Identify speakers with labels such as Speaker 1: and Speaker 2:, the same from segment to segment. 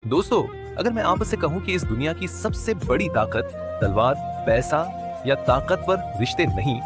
Speaker 1: दोस्तों, अगर मैं आपसे कहूं कि इस दुनिया की सबसे बड़ी ताकत तलवार, पैसा या ताकतवर रिश्ते नहीं,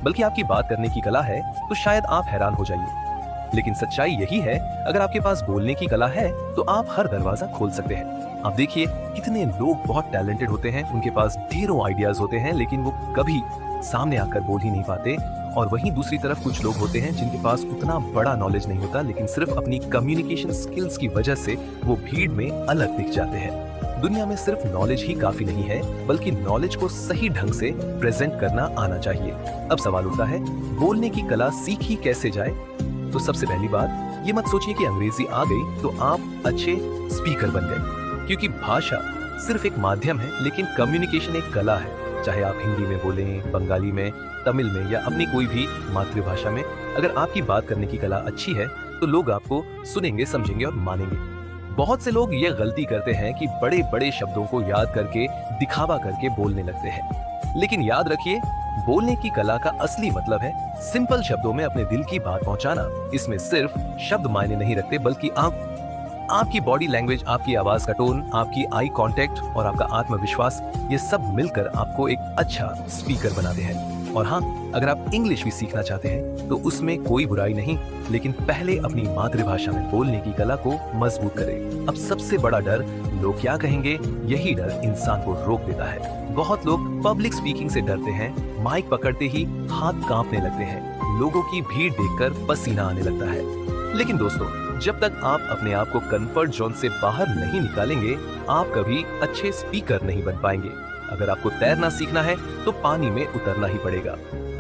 Speaker 1: बल्कि आपकी बात करने की कला है, तो शायद आप हैरान हो जाइए। लेकिन सच्चाई यही है, अगर आपके पास बोलने की कला है, तो आप हर दरवाजा खोल सकते हैं। आप देखिए, कितने लोग बहुत टैलेंटेड होते हैं, उनके पास ढेरों आइडियाज होते हैं, लेकिन वो कभी सामने आकर बोल ही नहीं पाते। और वहीं दूसरी तरफ कुछ लोग होते हैं जिनके पास उतना बड़ा नॉलेज नहीं होता, लेकिन सिर्फ अपनी कम्युनिकेशन स्किल्स की वजह से वो भीड़ में अलग दिख जाते हैं। दुनिया में सिर्फ नॉलेज ही काफी नहीं है, बल्कि नॉलेज को सही ढंग से प्रेजेंट करना आना चाहिए। अब सवाल उठता है, बोलने की कला सीखी कैसे जाए? तो सबसे पहली बात, ये मत सोचिए कि अंग्रेजी आ गई तो आप अच्छे स्पीकर बन गए, क्योंकि भाषा सिर्फ एक माध्यम है, लेकिन कम्युनिकेशन एक कला है। चाहे आप हिंदी में बोलें, बंगाली में, तमिल में या अपनी कोई भी मातृभाषा में, अगर आपकी बात करने की कला अच्छी है तो लोग आपको सुनेंगे, समझेंगे और मानेंगे। बहुत से लोग ये गलती करते हैं कि बड़े बड़े शब्दों को याद करके, दिखावा करके बोलने लगते हैं। लेकिन याद रखिए, बोलने की कला का असली मतलब है सिंपल शब्दों में अपने दिल की बात पहुंचाना। इसमें सिर्फ शब्द मायने नहीं रखते, बल्कि आपकी बॉडी लैंग्वेज, आपकी आवाज का टोन, आपकी आई कांटेक्ट और आपका आत्मविश्वास, ये सब मिलकर आपको एक अच्छा स्पीकर बनाते हैं। और हाँ, अगर आप इंग्लिश भी सीखना चाहते हैं तो उसमें कोई बुराई नहीं, लेकिन पहले अपनी मातृभाषा में बोलने की कला को मजबूत करें। अब सबसे बड़ा डर, लोग क्या कहेंगे, यही डर इंसान को रोक देता है। बहुत लोग पब्लिक स्पीकिंग से डरते हैं, माइक पकड़ते ही हाथ कांपने लगते हैं, लोगों की भीड़ देखकर पसीना आने लगता है। लेकिन दोस्तों, जब तक आप अपने आप को कंफर्ट जोन से बाहर नहीं निकालेंगे, आप कभी अच्छे स्पीकर नहीं बन पाएंगे। अगर आपको तैरना सीखना है तो पानी में उतरना ही पड़ेगा।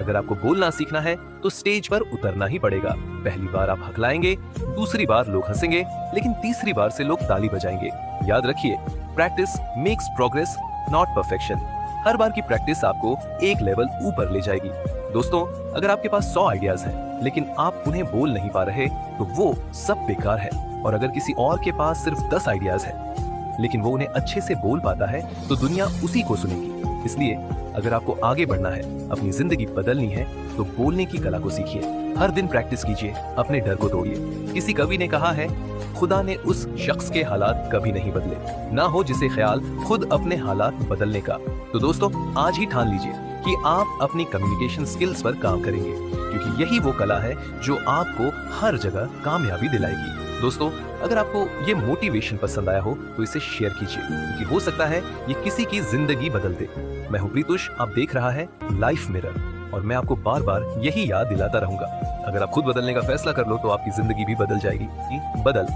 Speaker 1: अगर आपको बोलना सीखना है तो स्टेज पर उतरना ही पड़ेगा। पहली बार आप हकलाएंगे, दूसरी बार लोग हंसेंगे, लेकिन तीसरी बार से लोग ताली बजाएंगे। याद रखिए, practice makes progress, not perfection. हर बार की प्रैक्टिस आपको एक लेवल ऊपर ले जाएगी। दोस्तों, अगर आपके पास 100 आइडियाज हैं, लेकिन आप उन्हें बोल नहीं पा रहे, तो वो सब बेकार है। और अगर किसी और के पास सिर्फ 10 आइडियाज हैं, लेकिन वो उन्हें अच्छे से बोल पाता है, तो दुनिया उसी को सुनेगी। इसलिए अगर आपको आगे बढ़ना है, अपनी जिंदगी बदलनी है, तो बोलने की कला को सीखिए। हर दिन प्रैक्टिस कीजिए, अपने डर को तोड़िए। किसी कवि ने कहा है, खुदा ने उस शख्स के हालात कभी नहीं बदले, ना हो जिसे ख्याल खुद अपने हालात बदलने का। तो दोस्तों, आज ही ठान लीजिए कि आप अपनी कम्युनिकेशन स्किल्स पर काम करेंगे, क्योंकि यही वो कला है जो आपको हर जगह कामयाबी दिलाएगी। दोस्तों, अगर आपको ये मोटिवेशन पसंद आया हो तो इसे शेयर कीजिए, क्योंकि हो सकता है ये किसी की जिंदगी बदल दे। मैं हूं प्रीतुष, आप देख रहा है लाइफ मिरर, और मैं आपको बार बार यही याद दिलाता रहूंगा, अगर आप खुद बदलने का फैसला कर लो तो आपकी जिंदगी भी बदल जाएगी। बदल